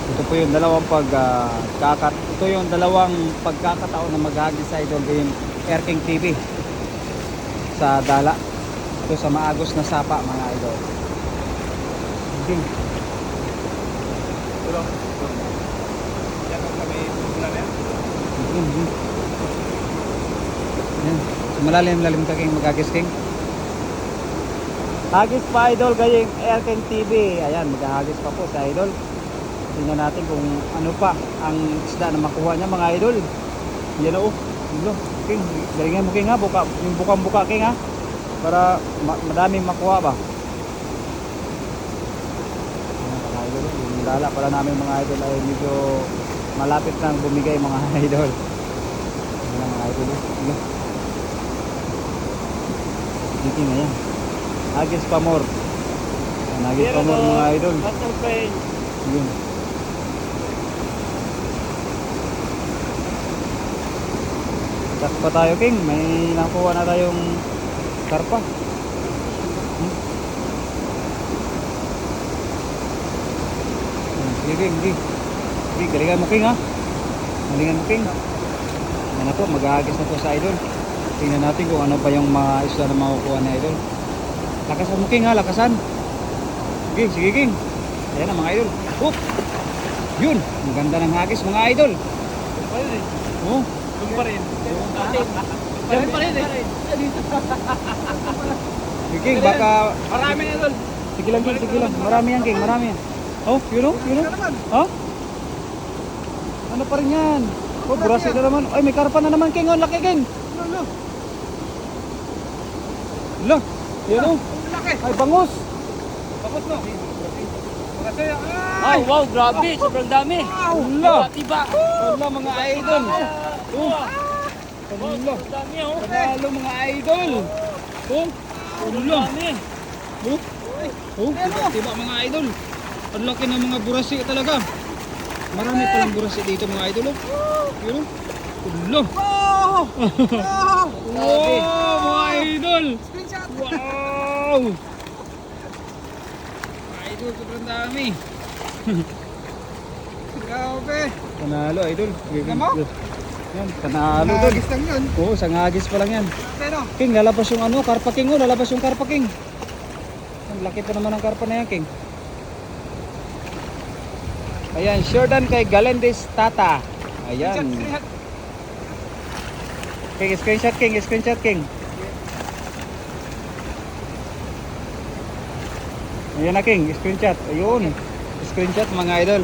Ito po yung ito yung dalawang pagkakataon na maghagis sa idol yung Air King TV sa Dala. Ito sa maagos na sapa mga idol. Okay. Yan. So, malalim ka king maghagis king. Hagis pa idol gayeng Air King TV. Ayan, maghahagis pa po sa idol. Tingnan natin kung ano pa ang isda na makuha niya mga idol. Yan o. King, galingan mo king ha. Yung bukang-buka king ha. Para madaming makuha ba. Ayan mga idol. Yung dala pala namin mga idol ay medyo malapit nang bumigay mga idol. Ayan mga idol. Dito na yan. Hagis pa more. Hagis pa more mga idol. Yun. Cut pa tayo king. May nakuha na tayong karpa. Sige king. Sige, galingan mo king ha. Galingan mo king. Yan na po, maghahagis na po sa idol. Tingnan natin kung ano pa yung mga isla na makukuha na idol. Lakasan mo king ha, lakasan. Sige king. Ayan na mga idol. Hook. Yun, ang ganda ng hagis mga idol. Oh, Yung pa rin. yan pa rin eh. Sige king, baka Marami na idol. sige lang king, sige lang. Marami yan king, marami yan. Oh, yun o. Ha? Ano pa rin yan? Oh, burasi na naman. Ay, may karpa na naman king. Oh, laki king. Lo, yun o. Laki. Ay, bangus. Bakos no. Ay, wow, grabe. Sobrang dami. Wala. Tiba. Wala mga idol. Oh. Wow, Wala. sobrang dami, oh. Panalo mga idol. Oh. Sobrang Wala. dami. Oh. Oh, tiba mga idol. Ang laki ng mga burasi talaga. Marami palang burasi dito mga idol. Oh. Yun. Wala. Wow, mga idol. Wow. Idol, sobrang dami. Grabe. Panalo idol. Tingnan mo? Yan, panalo idol. Hagis lang yun. Oo, sangagis pa lang yan. Pero, King, lalabas yung ano, karpa king. Oh, lalabas yung karpa king. Ang laki pa naman ng karpa na yan king. Ayan, Jordan kay Galendez Tata. Ayan. King, screenshot king, screenshot king. Ayan na king, screenshot. Ayun. Screenshot mga idol.